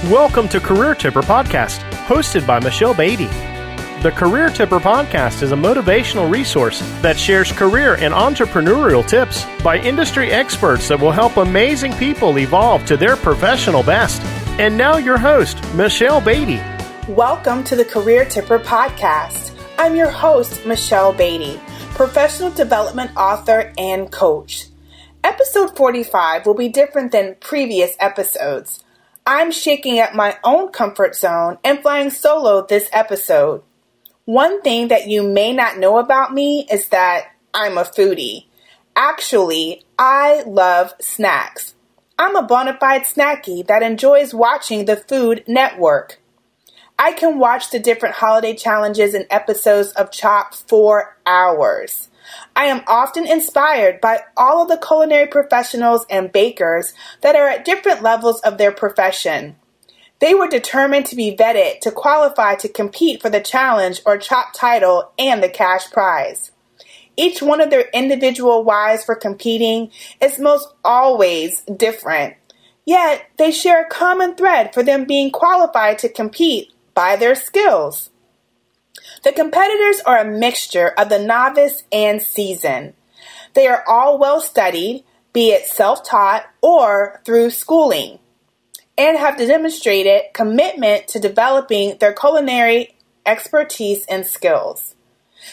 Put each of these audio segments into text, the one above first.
Welcome to Career Tipper Podcast, hosted by Michele Badie. The Career Tipper Podcast is a motivational resource that shares career and entrepreneurial tips by industry experts that will help amazing people evolve to their professional best. And now your host, Michele Badie. Welcome to the Career Tipper Podcast. I'm your host, Michele Badie, professional development author and coach. Episode 45 will be different than previous episodes. I'm shaking up my own comfort zone and flying solo this episode. One thing that you may not know about me is that I'm a foodie. Actually, I love snacks. I'm a bona fide snacky that enjoys watching the Food Network. I can watch the different holiday challenges and episodes of Chopped for hours. I am often inspired by all of the culinary professionals and bakers that are at different levels of their profession. They were determined to be vetted to qualify to compete for the challenge or Chopped title and the cash prize. Each one of their individual whys for competing is most always different, yet they share a common thread for them being qualified to compete by their skills. The competitors are a mixture of the novice and seasoned. They are all well studied, be it self-taught or through schooling, and have demonstrated commitment to developing their culinary expertise and skills.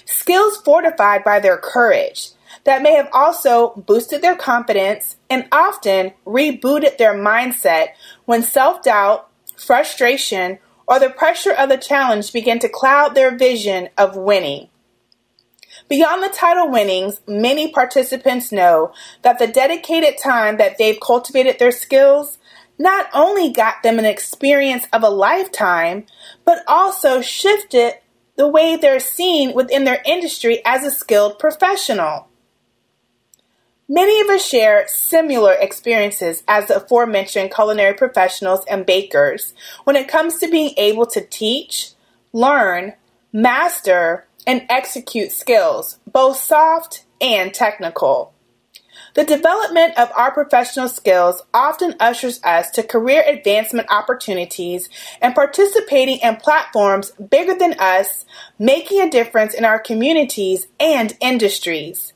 Skills fortified by their courage that may have also boosted their confidence and often rebooted their mindset when self-doubt, frustration, or the pressure of the challenge begin to cloud their vision of winning. Beyond the title winnings, many participants know that the dedicated time that they've cultivated their skills not only got them an experience of a lifetime, but also shifted the way they're seen within their industry as a skilled professional. Many of us share similar experiences as the aforementioned culinary professionals and bakers when it comes to being able to teach, learn, master, and execute skills, both soft and technical. The development of our professional skills often ushers us to career advancement opportunities and participating in platforms bigger than us, making a difference in our communities and industries.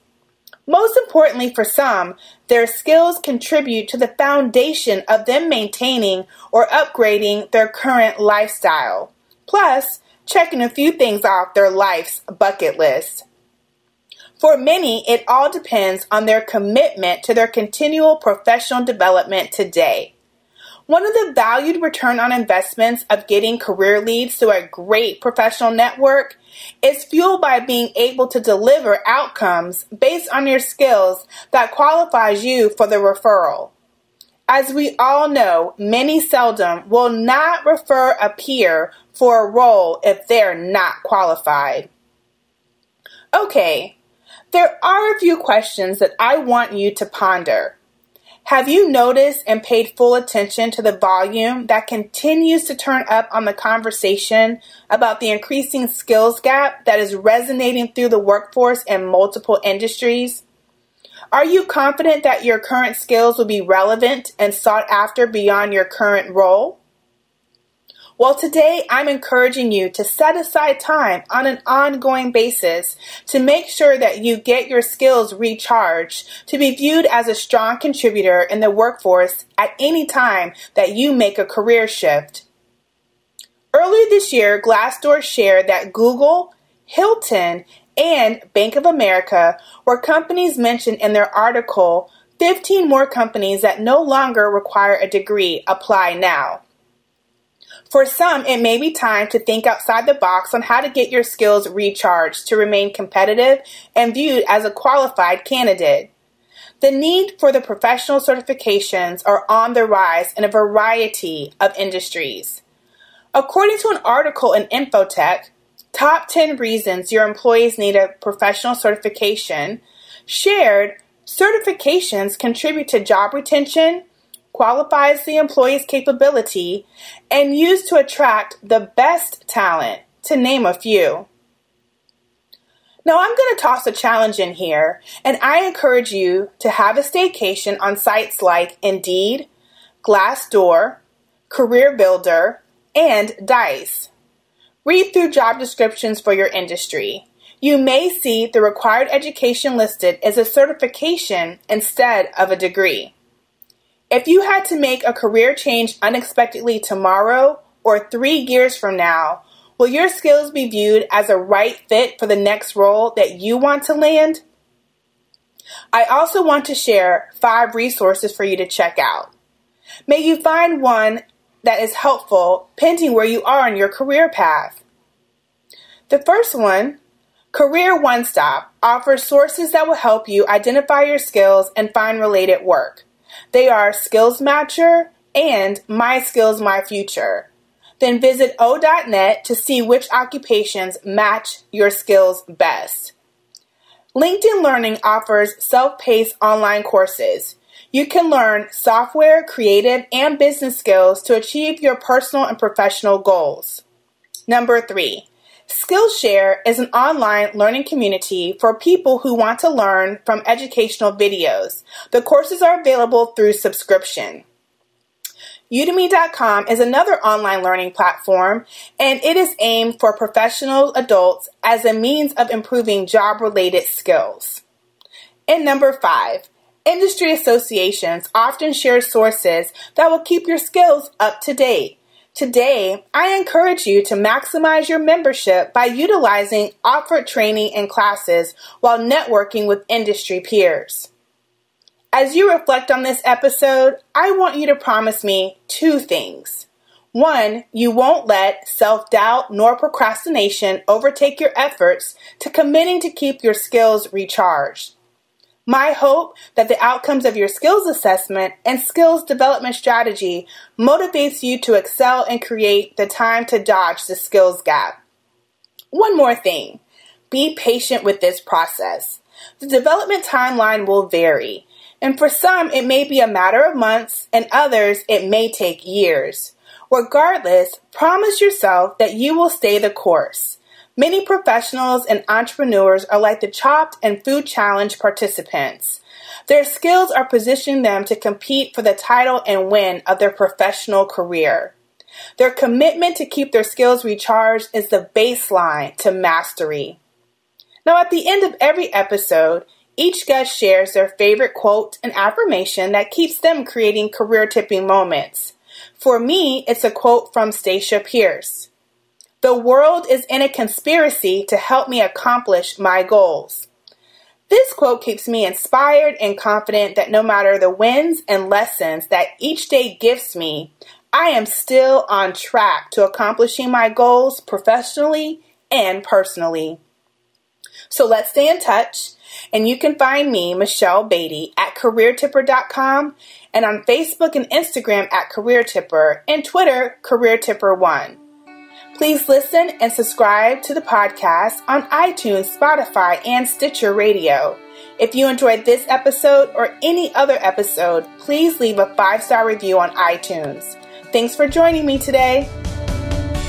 Most importantly for some, their skills contribute to the foundation of them maintaining or upgrading their current lifestyle, plus checking a few things off their life's bucket list. For many, it all depends on their commitment to their continual professional development today. One of the valued return on investments of getting career leads through a great professional network is fueled by being able to deliver outcomes based on your skills that qualifies you for the referral. As we all know, many seldom will not refer a peer for a role if they're not qualified. Okay, there are a few questions that I want you to ponder. Have you noticed and paid full attention to the volume that continues to turn up on the conversation about the increasing skills gap that is resonating through the workforce in multiple industries? Are you confident that your current skills will be relevant and sought after beyond your current role? Well, today I'm encouraging you to set aside time on an ongoing basis to make sure that you get your skills recharged to be viewed as a strong contributor in the workforce at any time that you make a career shift. Earlier this year, Glassdoor shared that Google, Hilton, and Bank of America were companies mentioned in their article, 15 more companies that no longer require a degree apply now. For some, it may be time to think outside the box on how to get your skills recharged to remain competitive and viewed as a qualified candidate. The need for the professional certifications are on the rise in a variety of industries. According to an article in Infotech, Top 10 Reasons Your Employees Need a Professional Certification, shared certifications contribute to job retention, qualifies the employee's capability, and used to attract the best talent, to name a few. Now I'm going to toss a challenge in here, and I encourage you to have a staycation on sites like Indeed, Glassdoor, Career Builder, and DICE. Read through job descriptions for your industry. You may see the required education listed as a certification instead of a degree. If you had to make a career change unexpectedly tomorrow or 3 years from now, will your skills be viewed as a right fit for the next role that you want to land? I also want to share 5 resources for you to check out. May you find one that is helpful pending where you are on your career path. The first one, Career One Stop, offers sources that will help you identify your skills and find related work. They are Skills Matcher and My Skills, My Future. Then visit o.net to see which occupations match your skills best. LinkedIn Learning offers self-paced online courses. You can learn software, creative, and business skills to achieve your personal and professional goals. Number 3, Skillshare is an online learning community for people who want to learn from educational videos. The courses are available through subscription. Udemy.com is another online learning platform, and it is aimed for professional adults as a means of improving job-related skills. And number 5, industry associations often share sources that will keep your skills up to date. Today, I encourage you to maximize your membership by utilizing offered training and classes while networking with industry peers. As you reflect on this episode, I want you to promise me 2 things. 1, you won't let self-doubt nor procrastination overtake your efforts to committing to keep your skills recharged. My hope that the outcomes of your skills assessment and skills development strategy motivates you to excel and create the time to dodge the skills gap. One more thing, be patient with this process. The development timeline will vary, and for some it may be a matter of months, and others it may take years. Regardless, promise yourself that you will stay the course. Many professionals and entrepreneurs are like the Chopped and Food Challenge participants. Their skills are positioning them to compete for the title and win of their professional career. Their commitment to keep their skills recharged is the baseline to mastery. Now, at the end of every episode, each guest shares their favorite quote and affirmation that keeps them creating career-tipping moments. For me, it's a quote from Stacia Pierce. The world is in a conspiracy to help me accomplish my goals. This quote keeps me inspired and confident that no matter the wins and lessons that each day gives me, I am still on track to accomplishing my goals professionally and personally. So let's stay in touch, and you can find me, Michele Badie, at CareerTipper.com, and on Facebook and Instagram at CareerTipper, and Twitter, CareerTipper1. Please listen and subscribe to the podcast on iTunes, Spotify, and Stitcher Radio. If you enjoyed this episode or any other episode, please leave a 5-star review on iTunes. Thanks for joining me today.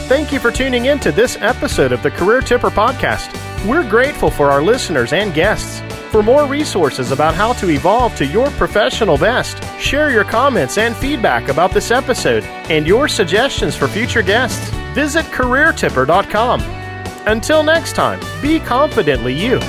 Thank you for tuning in to this episode of the Career Tipper Podcast. We're grateful for our listeners and guests. For more resources about how to evolve to your professional best, share your comments and feedback about this episode and your suggestions for future guests, visit CareerTipper.com. Until next time, be confidently you.